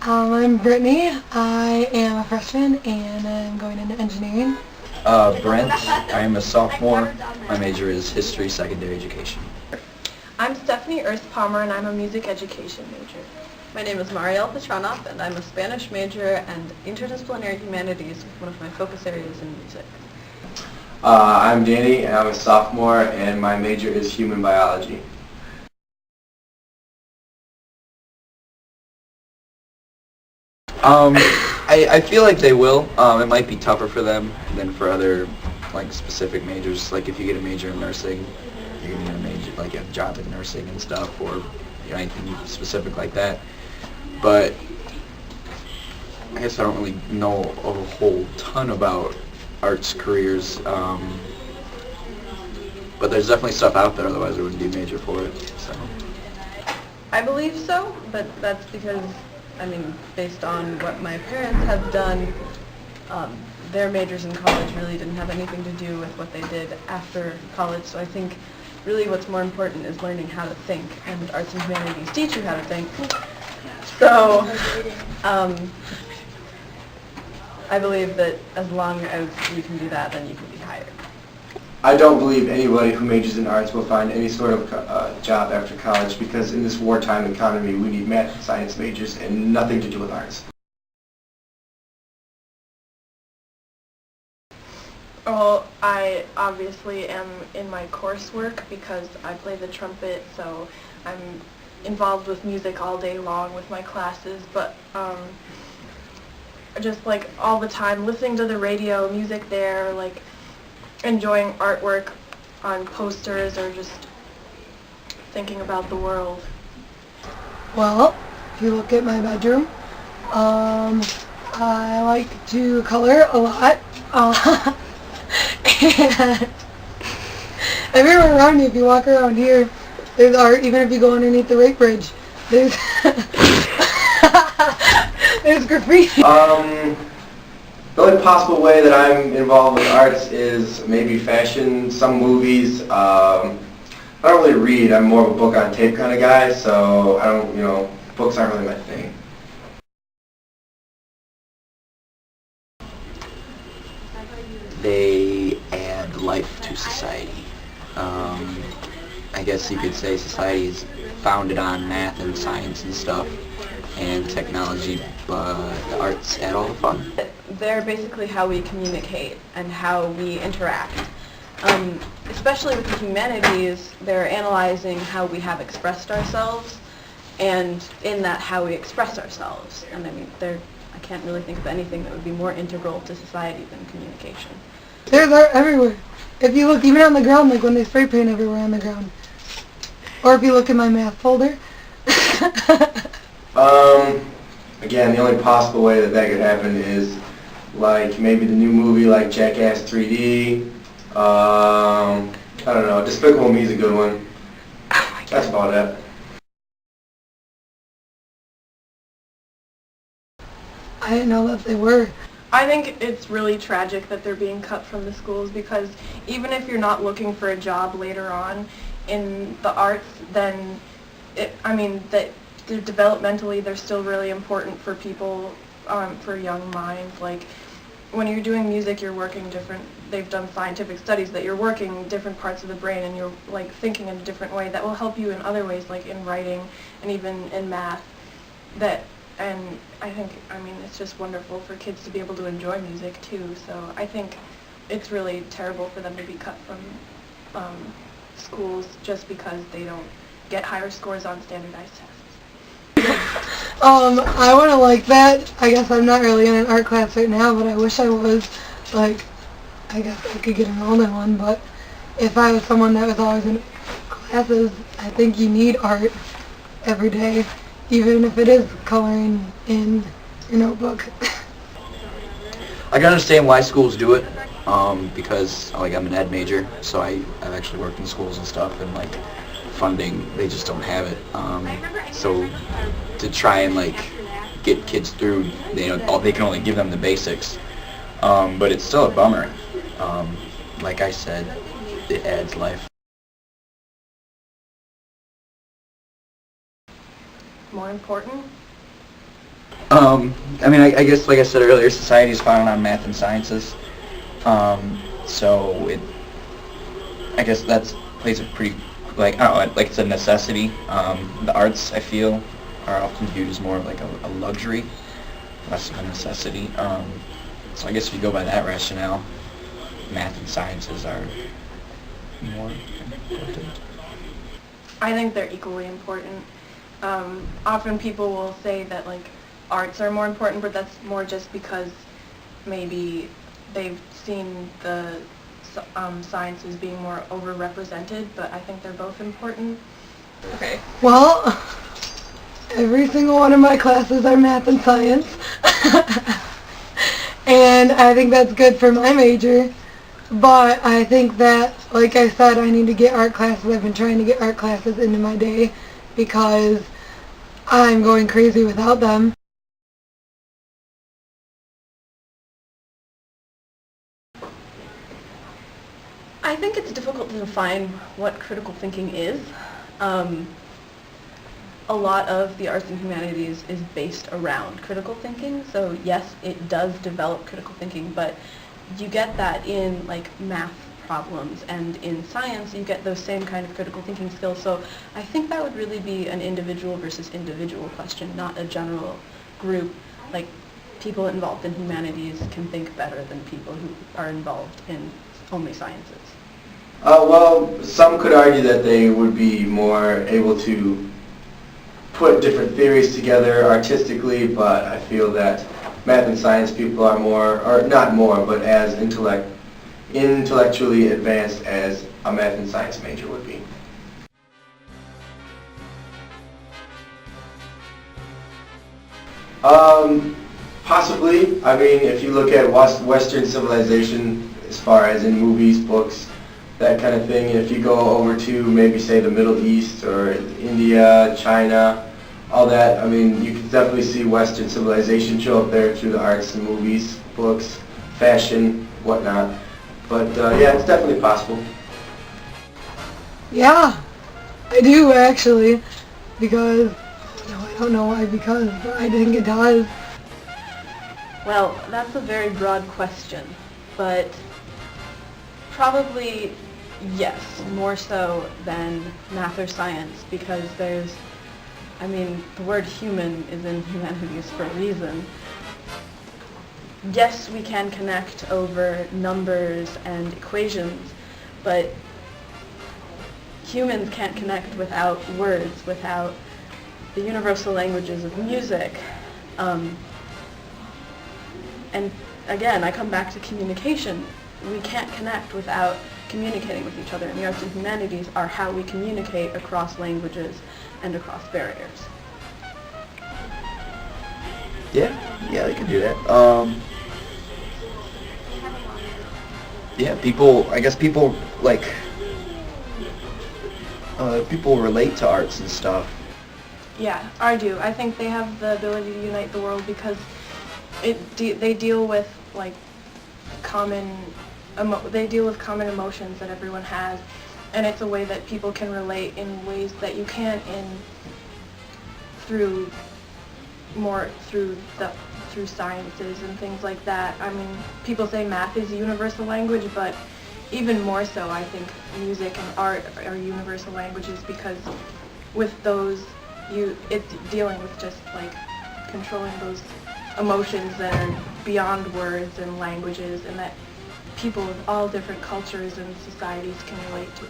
I'm Brittany. I am a freshman and I'm going into engineering. Brent, I am a sophomore. My major is history, secondary education. I'm Stephanie Palmer and I'm a music education major. My name is Marielle Petranoff and I'm a Spanish major and interdisciplinary humanities with one of my focus areas in music. I'm Danny and I'm a sophomore and my major is human biology. I feel like they will. It might be tougher for them than for other like specific majors. Like if you get a major in nursing, you're gonna get a major like a job in nursing and stuff, or anything specific like that. But I guess I don't really know a whole ton about arts careers. But there's definitely stuff out there. Otherwise, there wouldn't be a major for it. So I believe so, but that's because based on what my parents have done, their majors in college really didn't have anything to do with what they did after college. So I think really what's more important is learning how to think, and arts and humanities teach you how to think. So I believe that as long as you can do that, then you can be hired. I don't believe anybody who majors in arts will find any sort of job after college because in this wartime economy we need math and science majors and nothing to do with arts. Well, I obviously am in my coursework because I play the trumpet, so I'm involved with music all day long with my classes, but just like all the time listening to the radio, music there, like enjoying artwork on posters or just thinking about the world. Well, if you look at my bedroom, I like to color a lot. And everywhere around me, if you walk around here, there's art. Even if you go underneath the rake bridge, there's there's graffiti. The only possible way that I'm involved with arts is maybe fashion, some movies. I don't really read. I'm more of a book on tape kind of guy, so I don't, books aren't really my thing. they add life to society. I guess you could say society is founded on math and science and stuff, and technology, but the arts add all the fun. They're basically how we communicate and how we interact. Especially with the humanities, they're analyzing how we have expressed ourselves, and in that how we express ourselves. And I can't really think of anything that would be more integral to society than communication. There's art everywhere. If you look even on the ground, like when they spray paint everywhere on the ground. Or if you look in my math folder. Again, the only possible way that could happen is like maybe the new movie like Jackass 3D. I don't know, Despicable Me is a good one. That's about it. I didn't know that they were. I think it's really tragic that they're being cut from the schools because even if you're not looking for a job later on in the arts, then that developmentally they're still really important for people, for young minds. Like when you're doing music, you're working different. They've done scientific studies that you're working different parts of the brain and you're like thinking in a different way that will help you in other ways, like in writing and even in math. And I think, it's just wonderful for kids to be able to enjoy music too. So I think it's really terrible for them to be cut from schools just because they don't get higher scores on standardized tests. I want to like that. I guess I'm not really in an art class right now, but I wish I was. Like, I guess I could get enrolled in one, but if I was someone that was always in classes, I think you need art every day, even if it is coloring in your notebook. I can understand why schools do it, because I'm an ed major, so I've actually worked in schools and stuff, and funding, they just don't have it. So to try and get kids through, they can only give them the basics, but it's still a bummer. Like I said, it adds life. More important? I mean, I guess, like I said earlier, society is founded on math and sciences. So I guess that's plays a pretty, like, I don't know, like it's a necessity. The arts, I feel, are often viewed as more of like a luxury, less of a necessity. So I guess if you go by that rationale, math and sciences are more important. I think they're equally important. Often people will say that like arts are more important, but that's more just because maybe they've seen the sciences being more overrepresented, but I think they're both important. Okay. Well, every single one of my classes are math and science. And I think that's good for my major. But I think that, like I said, I need to get art classes. I've been trying to get art classes into my day because I'm going crazy without them. I think it's difficult to define what critical thinking is. A lot of the arts and humanities is based around critical thinking, so yes, it does develop critical thinking, but you get that in like math problems, and in science you get those same kind of critical thinking skills, so I think that would really be an individual versus individual question, not a general group. Like, people involved in humanities can think better than people who are involved in only sciences. Well, some could argue that they would be more able to put different theories together artistically, but I feel that math and science people are more, or not more, but as intellectually advanced as a math and science major would be. Possibly. I mean, if you look at Western civilization, as far as in movies, books, that kind of thing, if you go over to maybe say the Middle East or India, China, all that, I mean, you can definitely see Western civilization show up there through the arts and movies, books, fashion, whatnot. But yeah, it's definitely possible. Yeah, I do actually, because, no, I don't know why because, but I think it does. Well, that's a very broad question, but probably yes, more so than math or science, because there's, I mean, the word human is in humanities for a reason. Yes, we can connect over numbers and equations, but humans can't connect without words, without the universal languages of music. And again, I come back to communication. We can't connect without communicating with each other, and the arts and humanities are how we communicate across languages and across barriers. Yeah, they can do that. Yeah, I guess people people relate to arts and stuff. Yeah, I do. I think they have the ability to unite the world because they deal with like common emotions that everyone has, and it's a way that people can relate in ways that you can't through sciences and things like that. I mean, people say math is a universal language, but even more so, I think music and art are universal languages, because with those, it's dealing with just like controlling those emotions that are beyond words and languages, and that people of all different cultures and societies can relate to.